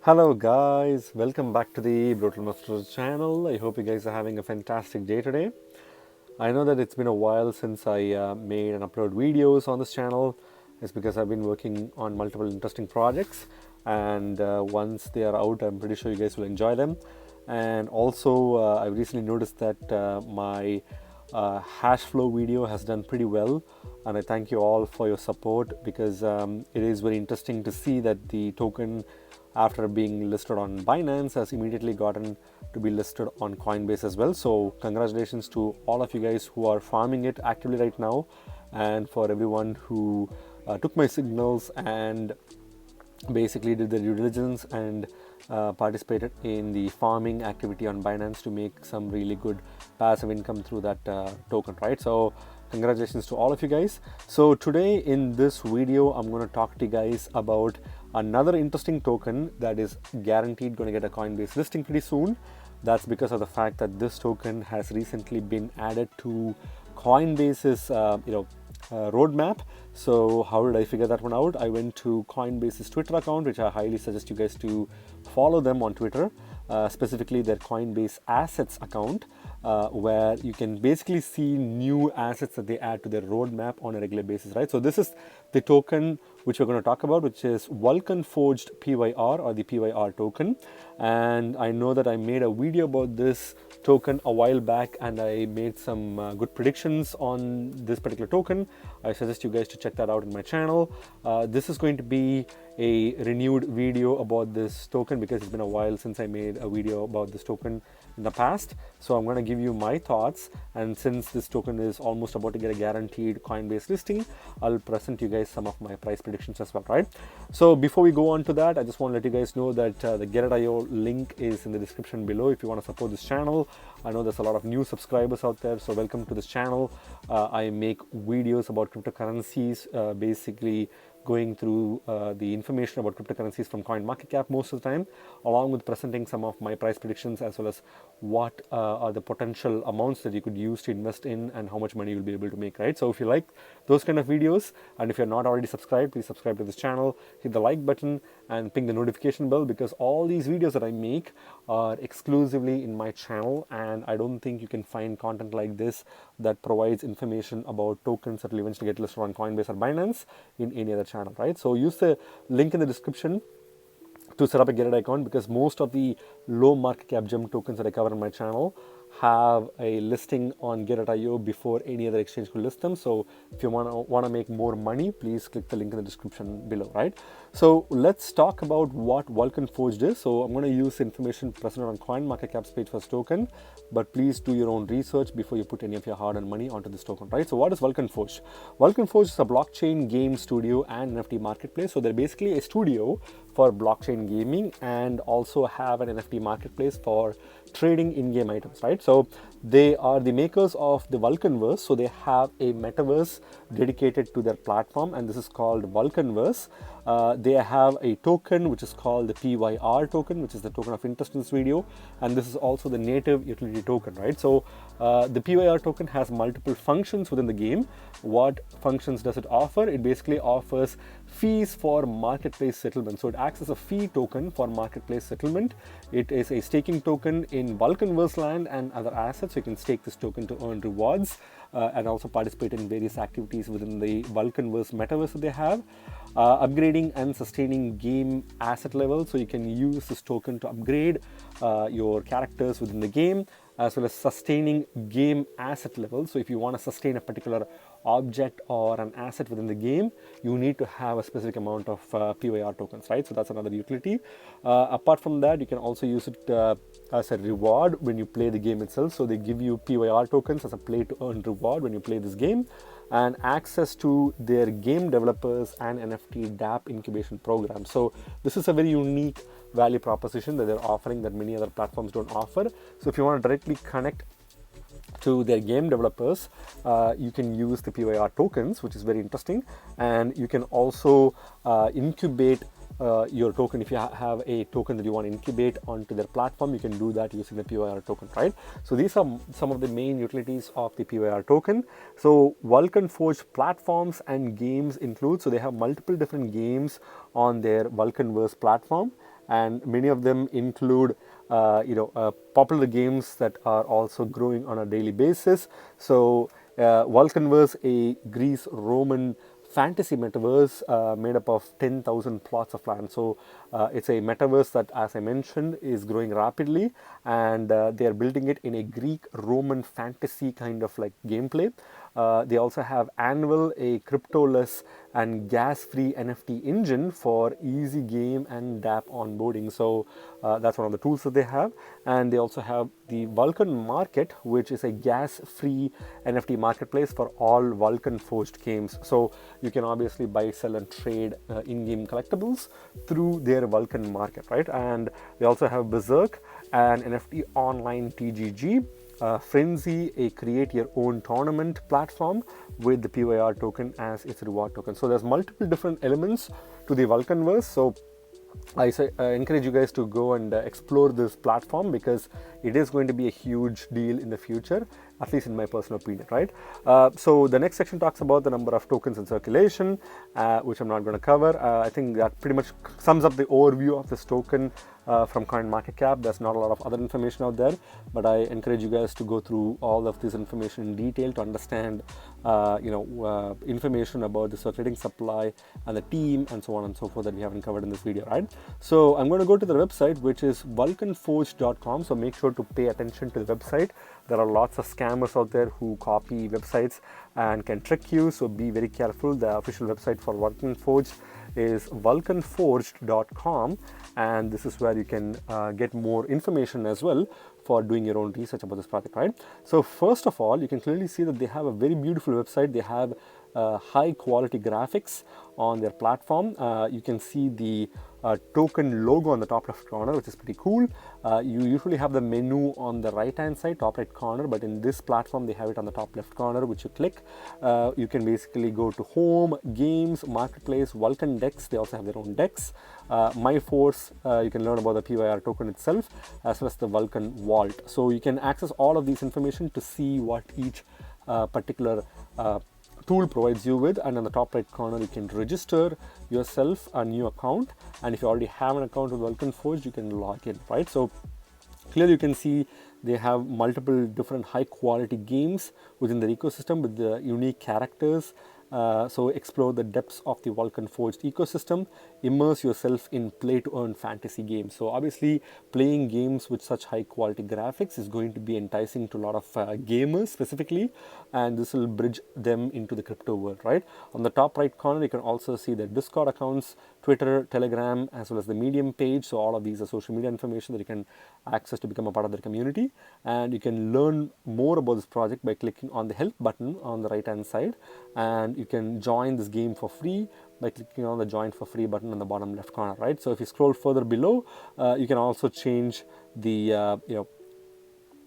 Hello guys, welcome back to the Brutal Masters channel. I hope you guys are having a fantastic day today. I know that it's been a while since I made and upload videos on this channel. It's because I've been working on multiple interesting projects, and once they are out, I'm pretty sure you guys will enjoy them. And also, I've recently noticed that my Hashflow video has done pretty well, and I thank you all for your support because it is very interesting to see that the token, after being listed on Binance, has immediately gotten to be listed on Coinbase as well. So congratulations to all of you guys who are farming it actively right now, and for everyone who took my signals and basically did the due diligence and participated in the farming activity on Binance to make some really good passive income through that token, right? So congratulations to all of you guys. So today in this video, I'm going to talk to you guys about another interesting token that is guaranteed going to get a Coinbase listing pretty soon. That's because of the fact that this token has recently been added to Coinbase's roadmap. So how did I figure that one out? I went to Coinbase's Twitter account, which I highly suggest you guys to follow them on Twitter, specifically their Coinbase Assets account, where you can basically see new assets that they add to their roadmap on a regular basis, right? So this is the token which we're going to talk about, which is Vulcan Forged PYR, or the PYR token. And I know that I made a video about this token a while back, and I made some good predictions on this particular token. I suggest you guys to check that out in my channel. This is going to be a renewed video about this token because it's been a while since I made a video about this token in the past. So I'm going to give you my thoughts, and since this token is almost about to get a guaranteed Coinbase listing, I'll present you guys some of my price predictions as well, right? So before we go on to that, I just want to let you guys know that the Get.io link is in the description below if you want to support this channel. I know there's a lot of new subscribers out there, so welcome to this channel. I make videos about cryptocurrencies, basically going through the information about cryptocurrencies from CoinMarketCap most of the time, along with presenting some of my price predictions as well as what are the potential amounts that you could use to invest in and how much money you'll be able to make, right? So if you like those kind of videos, and if you're not already subscribed, please subscribe to this channel, hit the like button and ping the notification bell, because all these videos that I make are exclusively in my channel, and I don't think you can find content like this that provides information about tokens that will eventually get listed on Coinbase or Binance in any other channel, right? So use the link in the description to set up a Get.io account, because most of the low market cap gem tokens that I cover on my channel have a listing on Get.io before any other exchange could list them. So if you want to make more money, please click the link in the description below, right? So let's talk about what Vulcan Forged is. So I'm going to use information presented on CoinMarketCap's page for this token, but please do your own research before you put any of your hard-earned money onto this token, right? So what is Vulcan Forged? Vulcan Forged is a blockchain game studio and NFT marketplace. So they're basically a studio for blockchain gaming and also have an NFT marketplace for trading in-game items, right? So they are the makers of the Vulcanverse. So they have a metaverse dedicated to their platform, and this is called Vulcanverse. They have a token which is called the PYR token, which is the token of interest in this video, and this is also the native utility token, right? So the PYR token has multiple functions within the game. What functions does it offer? It basically offers fees for marketplace settlement. So it acts as a fee token for marketplace settlement. It is a staking token in Vulcanverse land and other assets. So you can stake this token to earn rewards and also participate in various activities within the Vulcanverse metaverse that they have. Upgrading and sustaining game asset levels. So you can use this token to upgrade your characters within the game, as well as sustaining game asset levels. So if you want to sustain a particular object or an asset within the game, you need to have a specific amount of PYR tokens, right? So that's another utility. Apart from that, you can also use it as a reward when you play the game itself. So they give you PYR tokens as a play to earn reward when you play this game, and access to their game developers and NFT DApp incubation program. So this is a very unique value proposition that they're offering that many other platforms don't offer. So if you want to directly connect to their game developers, you can use the PYR tokens, which is very interesting, and you can also incubate your token. If you have a token that you want to incubate onto their platform, you can do that using the PYR token, right? So these are some of the main utilities of the PYR token. So Vulcan Forged platforms and games include, so they have multiple different games on their Vulcanverse platform, and many of them include popular games that are also growing on a daily basis. So Vulcanverse, a Greece Roman fantasy metaverse made up of 10,000 plots of land. So it's a metaverse that, as I mentioned, is growing rapidly, and they are building it in a Greek Roman fantasy kind of like gameplay. They also have Annual, a cryptoless and gas-free NFT engine for easy game and DApp onboarding. So that's one of the tools that they have. And they also have the Vulcan Market, which is a gas-free NFT marketplace for all Vulcan forged games. So you can obviously buy, sell, and trade in-game collectibles through their Vulcan Market, right? And they also have Berserk, an NFT online TGG. Frenzy, a create your own tournament platform with the PYR token as its reward token. So there's multiple different elements to the Vulcanverse. So I encourage you guys to go and explore this platform, because it is going to be a huge deal in the future, at least in my personal opinion, right? So the next section talks about the number of tokens in circulation, which I'm not going to cover. I think that pretty much sums up the overview of this token from CoinMarketCap. There's not a lot of other information out there, but I encourage you guys to go through all of this information in detail to understand information about the circulating supply and the team and so on and so forth that we haven't covered in this video, right? So I'm going to go to the website, which is vulcanforge.com. So make sure to pay attention to the website. There are lots of scammers out there who copy websites and can trick you, so be very careful. The official website for Vulcan Forged is vulcanforged.com, and this is where you can get more information as well for doing your own research about this project, right? So first of all, you can clearly see that they have a very beautiful website. They have high quality graphics on their platform. You can see the token logo on the top left corner, which is pretty cool. You usually have the menu on the right hand side, top right corner, but in this platform they have it on the top left corner, which you click. You can basically go to home, games, marketplace, Vulcan decks. They also have their own decks. My Force, you can learn about the PYR token itself, as well as the Vulcan Vault. So you can access all of these information to see what each particular tool provides you with. And on the top right corner, you can register yourself a new account, and if you already have an account with Vulcan Forge, you can log in, right? So clearly you can see they have multiple different high quality games within their ecosystem with the unique characters. So explore the depths of the Vulcan Forged ecosystem, immerse yourself in play to earn fantasy games. So obviously playing games with such high quality graphics is going to be enticing to a lot of gamers specifically, and this will bridge them into the crypto world, right? On the top right corner, you can also see the Discord accounts, Twitter, Telegram, as well as the Medium page. So all of these are social media information that you can access to become a part of their community, and you can learn more about this project by clicking on the help button on the right hand side, and you can join this game for free by clicking on the join for free button on the bottom left corner, right? So if you scroll further below, you can also change the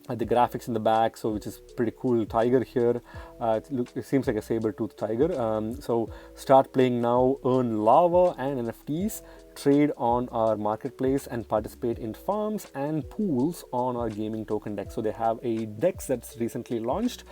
the graphics in the back, so which is pretty cool. Tiger here, it seems like a saber-toothed tiger. So start playing now, earn lava and NFTs, trade on our marketplace, and participate in farms and pools on our gaming token deck. So they have a dex that's recently launched,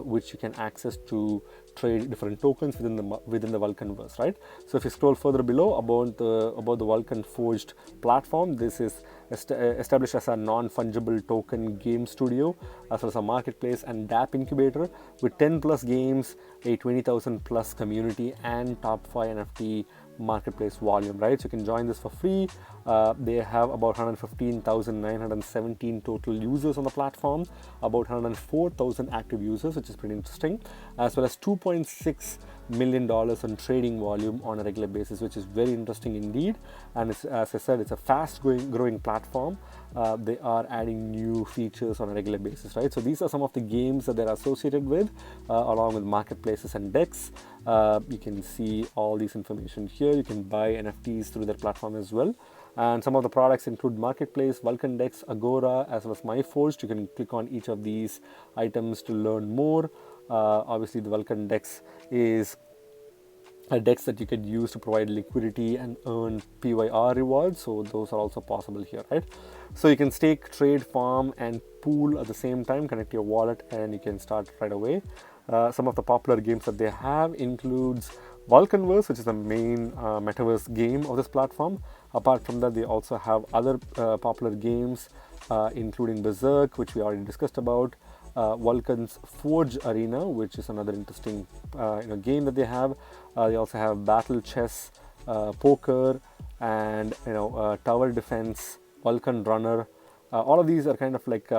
which you can access to trade different tokens within the Vulcanverse, right? So if you scroll further below about the Vulcan Forged platform, this is established as a non-fungible token game studio, as well as a marketplace and DApp incubator with 10 plus games, a 20,000 plus community, and top 5 NFT marketplace volume, right? So you can join this for free. They have about 115,917 total users on the platform, about 104,000 active users, which is pretty interesting, as well as $2.6 million in trading volume on a regular basis, which is very interesting indeed. And it's, as I said, it's a fast growing platform. They are adding new features on a regular basis, right? So these are some of the games that they're associated with, along with marketplaces and decks. You can see all these information here. You can buy NFTs through their platform as well. And some of the products include Marketplace, Vulcan Dex, Agora, as well as MyForged. You can click on each of these items to learn more. Obviously, the Vulcan Dex is a dex that you could use to provide liquidity and earn PYR rewards. So those are also possible here, right? So you can stake, trade, farm, and pool at the same time. Connect your wallet, and you can start right away. Some of the popular games that they have includes Vulcanverse, which is the main metaverse game of this platform, Apart from that, they also have other popular games, including Berserk, which we already discussed about, Vulcan's Forge Arena, which is another interesting game that they have. They also have Battle Chess, Poker, and Tower Defense, Vulcan Runner. All of these are kind of like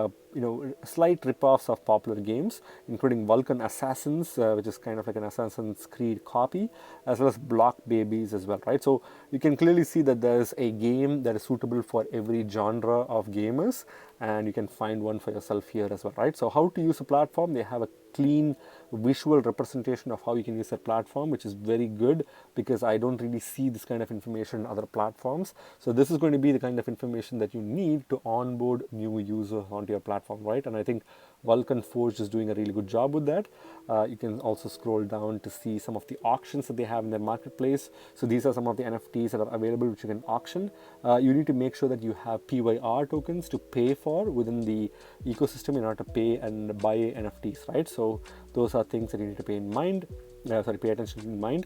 slight rip-offs of popular games, including Vulcan Assassins, which is kind of like an Assassin's Creed copy, as well as Block Babies as well, right? So you can clearly see that there's a game that is suitable for every genre of gamers, and you can find one for yourself here as well, right? So how to use a platform? They have a clean visual representation of how you can use that platform, which is very good because I don't really see this kind of information in other platforms. So this is going to be the kind of information that you need to onboard new users onto your platform, right? And I think Vulcan Forge is doing a really good job with that. You can also scroll down to see some of the auctions that they have in their marketplace. So these are some of the NFTs that are available which you can auction. You need to make sure that you have PYR tokens to pay for within the ecosystem in order to pay and buy NFTs, right? So those are things that you need to pay attention in mind.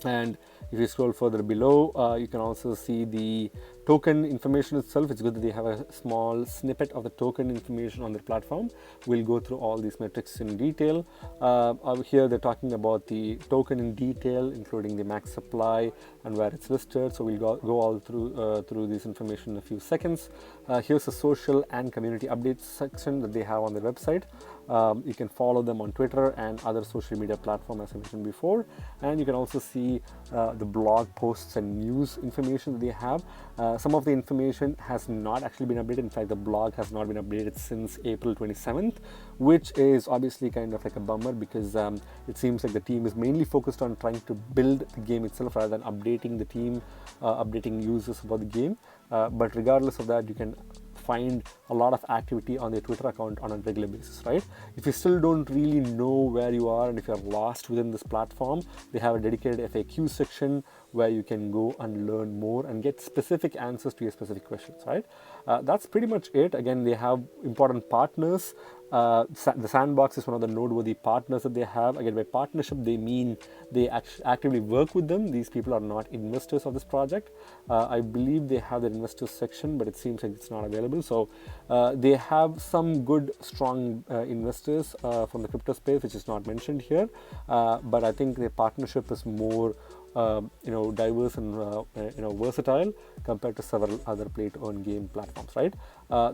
And if you scroll further below, you can also see the token information itself. It's good that they have a small snippet of the token information on their platform. We'll go through all these metrics in detail. Over here, they're talking about the token in detail, including the max supply and where it's listed. So we'll go all through this information in a few seconds. Here's a social and community updates section that they have on their website. You can follow them on Twitter and other social media platforms, as I mentioned before. And you can also see the blog posts and news information that they have. Some of the information has not actually been updated. In fact, the blog has not been updated since April 27th, which is obviously kind of like a bummer because it seems like the team is mainly focused on trying to build the game itself rather than updating the team, updating users about the game. But regardless of that, you can find a lot of activity on their Twitter account on a regular basis, right? If you still don't really know where you are and if you're lost within this platform, they have a dedicated FAQ section where you can go and learn more and get specific answers to your specific questions, right? That's pretty much it. Again, they have important partners. The Sandbox is one of the noteworthy partners that they have. Again, by partnership, they mean they actively work with them. These people are not investors of this project. I believe they have their investors section, but it seems like it's not available. So they have some good, strong investors from the crypto space, which is not mentioned here. But I think their partnership is more diverse and versatile compared to several other play-to-earn game platforms, right?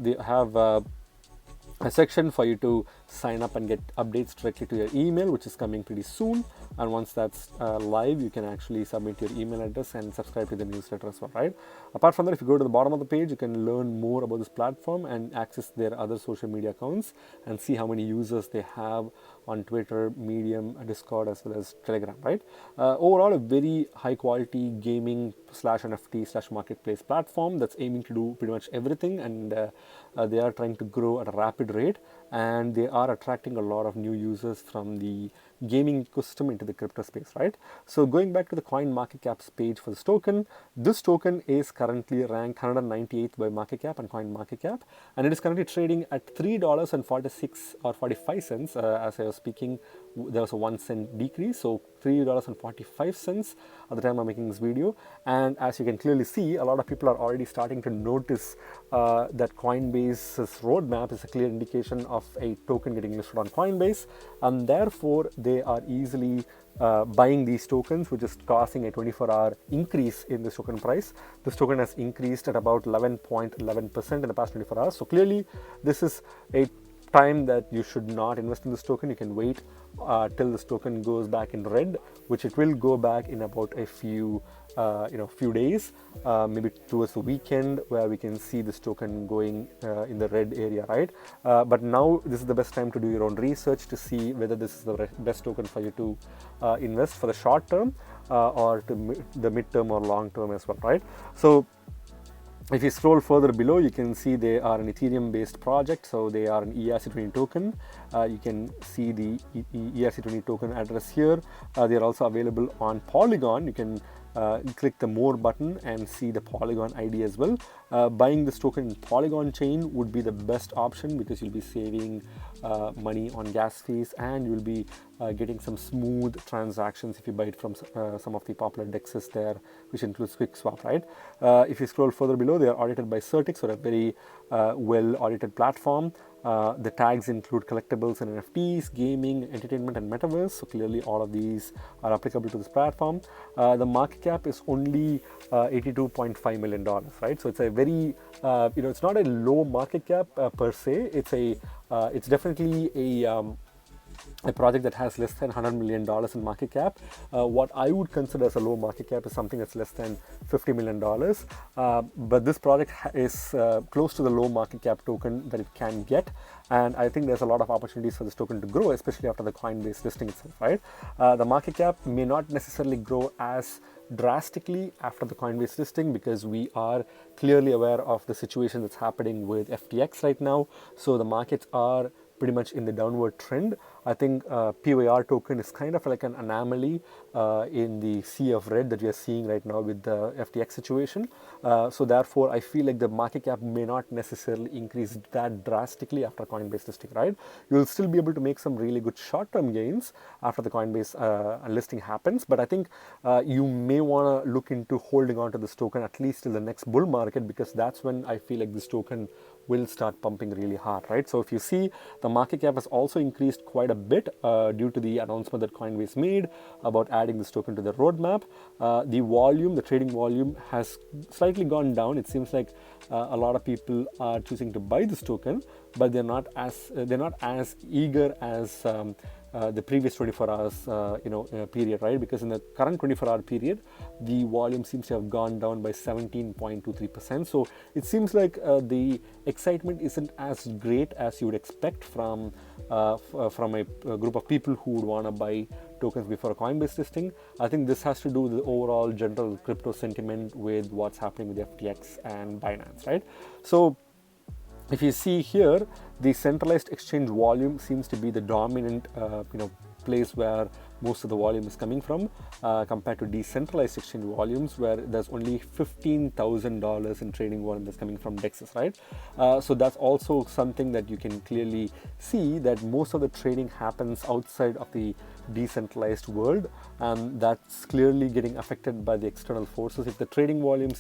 They have a section for you to sign up and get updates directly to your email, which is coming pretty soon. And once that's live, you can actually submit your email address and subscribe to the newsletter as well, right? Apart from that, if you go to the bottom of the page, you can learn more about this platform and access their other social media accounts and see how many users they have on Twitter, Medium, Discord, as well as Telegram, right? Overall, a very high quality gaming /NFT/ marketplace platform that's aiming to do pretty much everything, and they are trying to grow at a rapid rate, and they are attracting a lot of new users from the gaming ecosystem into the crypto space, right? So going back to the coin market caps page for this token is currently ranked 198th by market cap and coin market cap, and it is currently trading at $3.46 or 45 cents. As I was speaking, there was a 1 cent decrease, so $3.45 at the time I'm making this video. And as you can clearly see, a lot of people are already starting to notice that Coinbase's roadmap is a clear indication of a token getting listed on Coinbase, and therefore they are easily buying these tokens, which is causing a 24-hour increase in this token price. This token has increased at about 11.11% in the past 24 hours. So clearly, this is a time that you should not invest in this token. You can wait till this token goes back in red, which it will go back in about a few days, maybe towards the weekend, where we can see this token going in the red area, right? But now this is the best time to do your own research to see whether this is the best token for you to invest for the short term or to the mid-term or long term as well, right? So if you scroll further below, you can see they are an Ethereum-based project, so they are an ERC20 token. You can see the ERC20 token address here. They are also available on Polygon. You can click the More button and see the Polygon ID as well. Buying this token in Polygon chain would be the best option because you'll be saving money on gas fees, and you'll be getting some smooth transactions if you buy it from some of the popular dexes there, which includes QuickSwap, right? If you scroll further below, they are audited by Certix, or a very well audited platform. The tags include collectibles and NFTs, gaming, entertainment, and metaverse. So clearly all of these are applicable to this platform. The market cap is only $82.5 million, right? So it's a very, it's not a low market cap per se. It's definitely a project that has less than $100 million in market cap. What I would consider as a low market cap is something that's less than $50 million. But this project is close to the low market cap token that it can get. And I think there's a lot of opportunities for this token to grow, especially after the Coinbase listing itself, right? The market cap may not necessarily grow as drastically after the Coinbase listing, because we are clearly aware of the situation that's happening with FTX right now. So the markets are pretty much in the downward trend. I think PYR token is kind of like an anomaly in the sea of red that we are seeing right now with the FTX situation. So therefore, I feel like the market cap may not necessarily increase that drastically after Coinbase listing, right? You'll still be able to make some really good short-term gains after the Coinbase listing happens. But I think you may want to look into holding on to this token at least till the next bull market, because that's when I feel like this token will start pumping really hard, right? So if you see, the market cap has also increased quite a bit due to the announcement that Coinbase made about adding this token to the roadmap. The trading volume has slightly gone down. It seems like a lot of people are choosing to buy this token, but they're not as eager as the previous 24 hours period, right? Because in the current 24-hour period, the volume seems to have gone down by 17.23%. So it seems like the excitement isn't as great as you would expect from a group of people who would want to buy tokens before a Coinbase listing. I think this has to do with the overall general crypto sentiment with what's happening with FTX and Binance, right? So if you see here, the centralized exchange volume seems to be the dominant place where most of the volume is coming from, compared to decentralized exchange volumes, where there's only $15,000 in trading volume that's coming from DEXs, right? So that's also something that you can clearly see, that most of the trading happens outside of the decentralized world, and that's clearly getting affected by the external forces. If the trading volume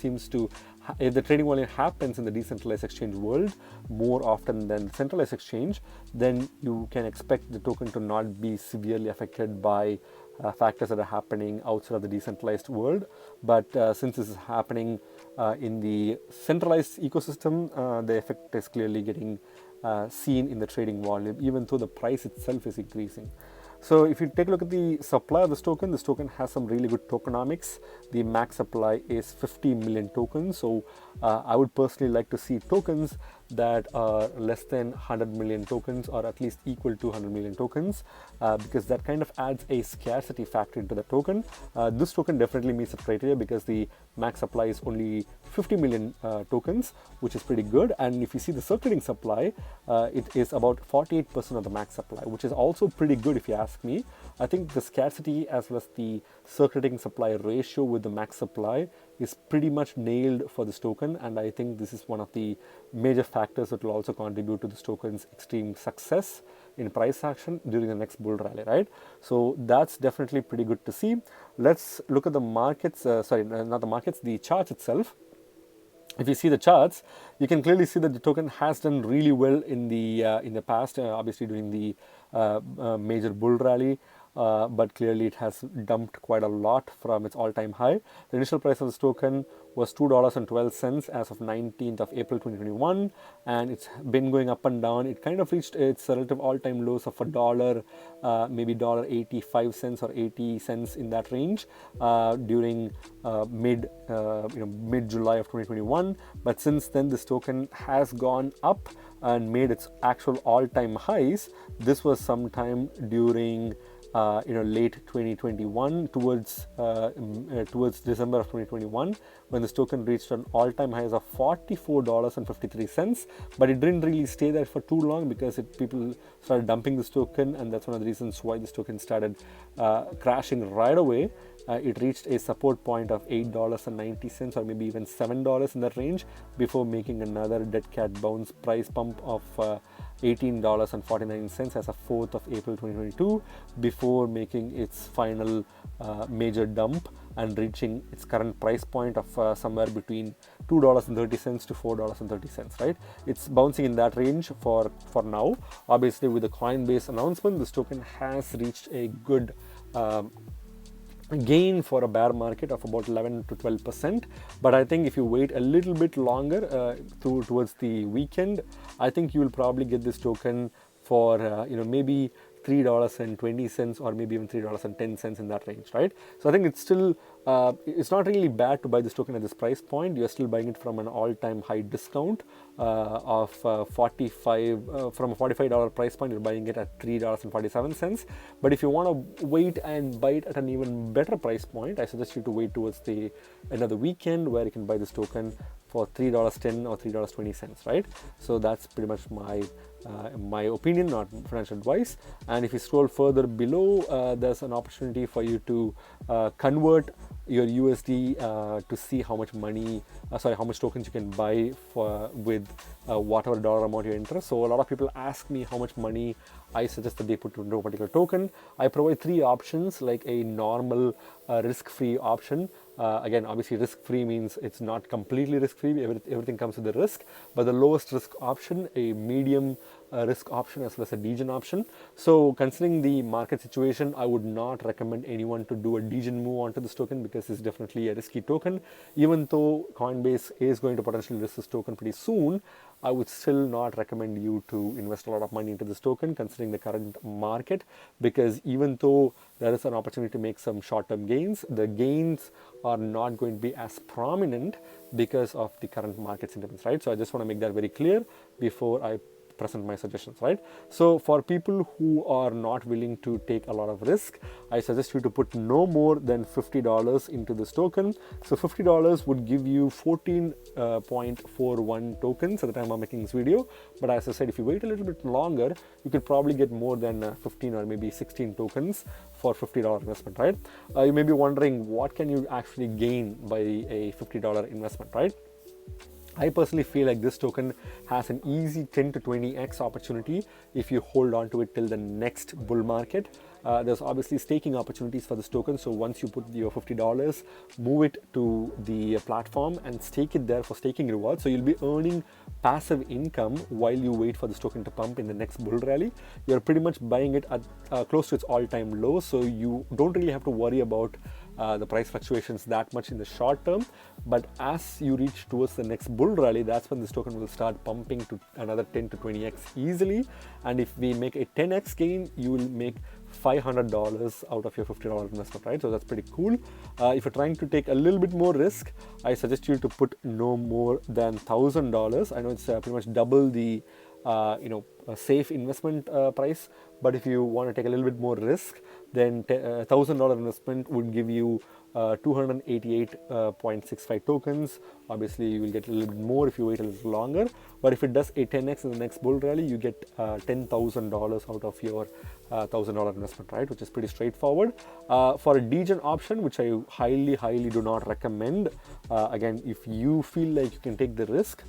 happens in the decentralized exchange world more often than centralized exchange, then you can expect the token to not be severely affected by factors that are happening outside of the decentralized world. But since this is happening in the centralized ecosystem, the effect is clearly getting seen in the trading volume, even though the price itself is increasing. So if you take a look at the supply of this token has some really good tokenomics. The max supply is 50 million tokens. So I would personally like to see tokens that are less than 100 million tokens, or at least equal to 100 million tokens, because that kind of adds a scarcity factor into the token. This token definitely meets the criteria, because the max supply is only 50 million tokens, which is pretty good. And if you see the circulating supply, it is about 48% of the max supply, which is also pretty good if you ask me. I think the scarcity as well as the circulating supply ratio with the max supply is pretty much nailed for this token, and I think this is one of the major factors that will also contribute to this token's extreme success in price action during the next bull rally, right? So that's definitely pretty good to see. Let's look at the markets, the charts itself. If you see the charts, you can clearly see that the token has done really well in the past, obviously during the major bull rally. But clearly it has dumped quite a lot from its all-time high. The initial price of this token was $2.12 as of 19th of April 2021, and it's been going up and down. It kind of reached its relative all-time lows of $1, maybe $1.85 or 80 cents in that range during mid-July of 2021. But since then, this token has gone up and made its actual all-time highs. This was sometime during late 2021, towards December of 2021, when this token reached an all-time highs of $44.53. But it didn't really stay there for too long, because people started dumping this token, and that's one of the reasons why this token started crashing right away. it reached a support point of $8.90 or maybe even $7 in that range before making another dead cat bounce price pump of $18.49 as of 4th of April 2022 before making its final major dump and reaching its current price point of somewhere between $2.30 to $4.30, right? It's bouncing in that range for now. Obviously, with the Coinbase announcement, this token has reached a good gain for a bear market of about 11 to 12%. But I think if you wait a little bit longer towards the weekend, I think you will probably get this token for maybe $3.20 or maybe even $3.10 in that range, right? So I think it's still it's not really bad to buy this token at this price point. You're still buying it from an all-time high discount of from a $45 price point. You're buying it at $3.47. But if you want to wait and buy it at an even better price point, I suggest you to wait towards the end of the weekend where you can buy this token for $3.10 or $3.20, right? So that's pretty much my opinion, not financial advice. And if you scroll further below, there's an opportunity for you to convert your USD to see how much how much tokens you can buy with whatever dollar amount you enter. So a lot of people ask me how much money I suggest that they put into a particular token. I provide 3 options, like a normal risk-free option. Again, obviously risk-free means it's not completely risk-free, everything comes with the risk, but the lowest risk option, a medium risk option, as well as a degen option. So considering the market situation, I would not recommend anyone to do a degen move onto this token because it's definitely a risky token. Even though Coinbase is going to potentially list this token pretty soon, I would still not recommend you to invest a lot of money into this token considering the current market, because even though there is an opportunity to make some short-term gains, the gains are not going to be as prominent because of the current market sentiments, right? So I just want to make that very clear before I present my suggestions, right? So for people who are not willing to take a lot of risk, I suggest you to put no more than $50 into this token. So $50 would give you 14.41 tokens at the time I'm making this video. But as I said, if you wait a little bit longer, you could probably get more than 15 or maybe 16 tokens for $50 investment, right? You may be wondering, what can you actually gain by a $50 investment, right? I personally feel like this token has an easy 10 to 20x opportunity if you hold on to it till the next bull market. There's obviously staking opportunities for this token. So once you put your $50, move it to the platform and stake it there for staking rewards. So you'll be earning passive income while you wait for this token to pump in the next bull rally. You're pretty much buying it at close to its all-time low. So you don't really have to worry about the price fluctuations that much in the short term. But as you reach towards the next bull rally, that's when this token will start pumping to another 10 to 20x easily. And if we make a 10x gain, you will make $500 out of your $50 investment, right? So that's pretty cool. If you're trying to take a little bit more risk, I suggest you to put no more than $1,000. I know it's pretty much double the a safe investment price, but if you want to take a little bit more risk, then $1,000 investment would give you 288.65 tokens. Obviously, you will get a little bit more if you wait a little longer. But if it does a 10x in the next bull rally, you get $10,000 out of your $1,000 investment, right? Which is pretty straightforward. For a degen option, which I highly do not recommend. Again, if you feel like you can take the risk,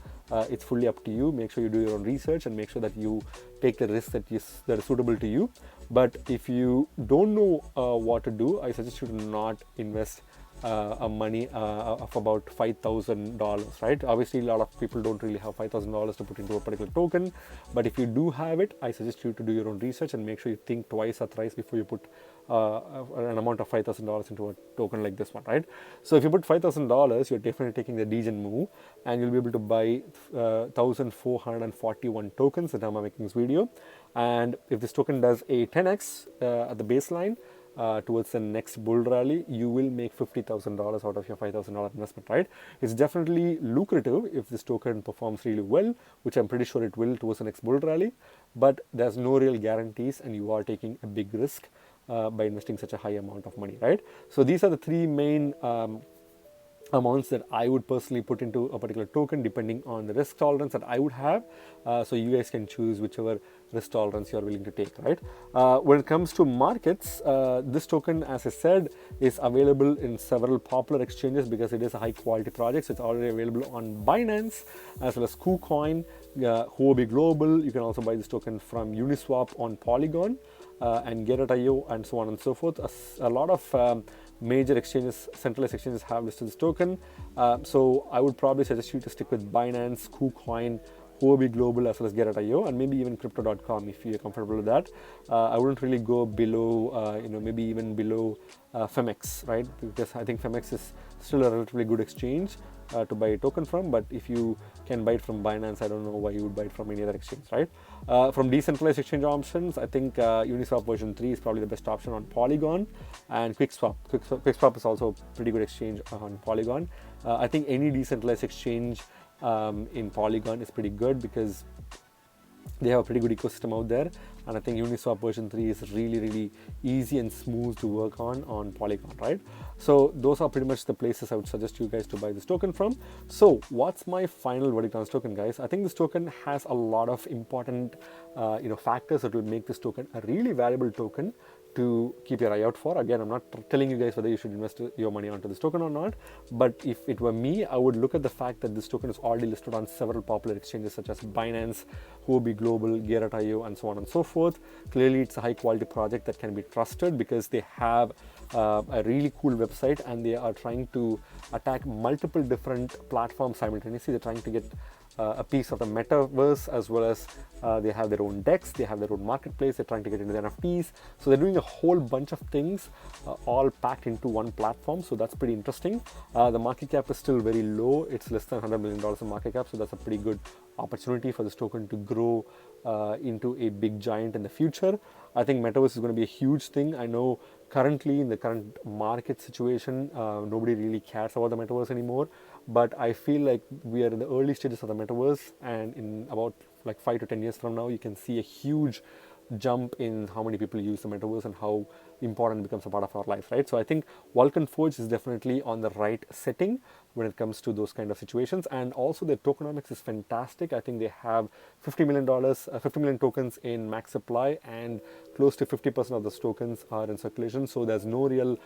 it's fully up to you. Make sure you do your own research and make sure that you take the risk that is suitable to you. But if you don't know what to do, I suggest you to not invest money of about $5,000, right? Obviously, a lot of people don't really have $5,000 to put into a particular token, but if you do have it, I suggest you to do your own research and make sure you think twice or thrice before you put an amount of $5,000 into a token like this one, right? So if you put $5,000, you're definitely taking the degen move, and you'll be able to buy 1,441 tokens at the time I'm making this video. And if this token does a 10x at the baseline, towards the next bull rally, you will make $50,000 out of your $5,000 investment, right? It's definitely lucrative if this token performs really well, which I'm pretty sure it will towards the next bull rally, but there's no real guarantees, and you are taking a big risk by investing such a high amount of money, right? So these are the 3 main amounts that I would personally put into a particular token depending on the risk tolerance that I would have. So you guys can choose whichever risk tolerance you are willing to take, right? When it comes to markets, this token, as I said, is available in several popular exchanges because it is a high quality project. So it's already available on Binance as well as KuCoin, Huobi Global. You can also buy this token from Uniswap on Polygon and Get.io and so on and so forth. A lot of major exchanges, centralized exchanges have listed this token. So I would probably suggest you to stick with Binance, KuCoin, Huobi Global as well as Get.io, and maybe even Crypto.com if you're comfortable with that. I wouldn't really go below, maybe even below Femex, right? Because I think Femex is still a relatively good exchange to buy a token from, but if you can buy it from Binance, I don't know why you would buy it from any other exchange, right? From decentralized exchange options, I think Uniswap version 3 is probably the best option on Polygon, and QuickSwap is also a pretty good exchange on Polygon. I think any decentralized exchange in Polygon is pretty good because they have a pretty good ecosystem out there, and I think Uniswap version 3 is really easy and smooth to work on Polygon, right? So those are pretty much the places I would suggest you guys to buy this token from. So what's my final verdict on this token, guys? I think this token has a lot of important factors that will make this token a really valuable token to keep your eye out for. Again, I'm not telling you guys whether you should invest your money onto this token or not, but if it were me, I would look at the fact that this token is already listed on several popular exchanges such as Binance, Huobi Global, Get.io, and so on and so forth. Clearly, it's a high quality project that can be trusted because they have a really cool website and they are trying to attack multiple different platforms simultaneously. They're trying to get a piece of the metaverse, as well as they have their own decks, they have their own marketplace, they're trying to get into the NFTs. So they're doing a whole bunch of things all packed into one platform. So that's pretty interesting. The market cap is still very low. It's less than $100 million in market cap. So that's a pretty good opportunity for this token to grow into a big giant in the future. I think metaverse is going to be a huge thing. I know currently in the current market situation, nobody really cares about the metaverse anymore, but I feel like we are in the early stages of the metaverse, and in about like 5 to 10 years from now, you can see a huge jump in how many people use the metaverse and how important it becomes a part of our life, right? So I think Vulcan Forge is definitely on the right setting when it comes to those kind of situations, and also their tokenomics is fantastic. I think they have $50 million tokens in max supply, and close to 50% of those tokens are in circulation. So there's no real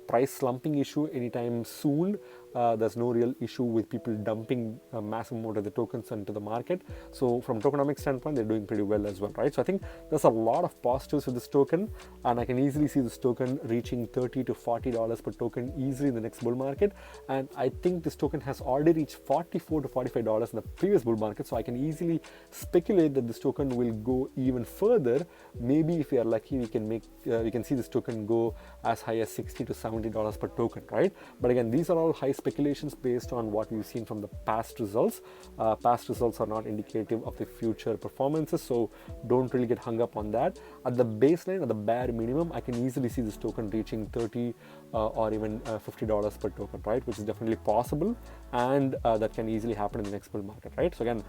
price slumping issue anytime soon. There's no real issue with people dumping a massive amount of the tokens into the market. So from tokenomics standpoint, they're doing pretty well as well, right? So I think there's a lot of positives with this token, and I can easily see this token reaching $30 to $40 per token easily in the next bull market. And I think this token has already reached $44 to $45 in the previous bull market. So I can easily speculate that this token will go even further. Maybe if we are lucky, we can see this token go as high as $60 to $70 per token, right? But again, these are all high speculations based on what we've seen from the past results. Past results are not indicative of the future performances, so don't really get hung up on that. At the baseline, at the bare minimum, I can easily see this token reaching $30 or even $50 per token, right? Which is definitely possible, and that can easily happen in the next bull market, right? So again,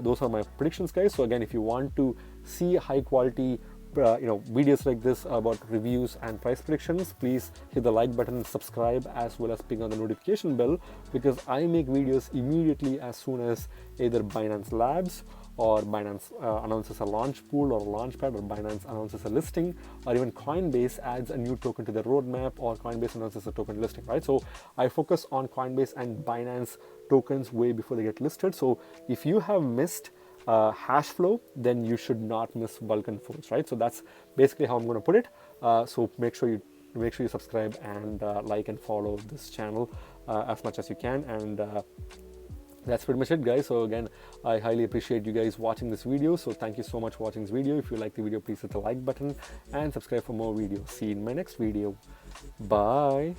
those are my predictions, guys. So again, if you want to see high quality videos like this about reviews and price predictions, please hit the like button, subscribe, as well as ping on the notification bell, because I make videos immediately as soon as either Binance Labs or Binance announces a launch pool or a launch pad, or Binance announces a listing, or even Coinbase adds a new token to their roadmap, or Coinbase announces a token listing, right? So I focus on Coinbase and Binance tokens way before they get listed. So if you have missed Hashflow, then you should not miss Vulcan Forge, right? So that's basically how I'm going to put it. So make sure you subscribe and like and follow this channel as much as you can, and that's pretty much it, guys. So again, I highly appreciate you guys watching this video. So thank you so much for watching this video. If you like the video, please hit the like button and subscribe for more videos. See you in my next video. Bye.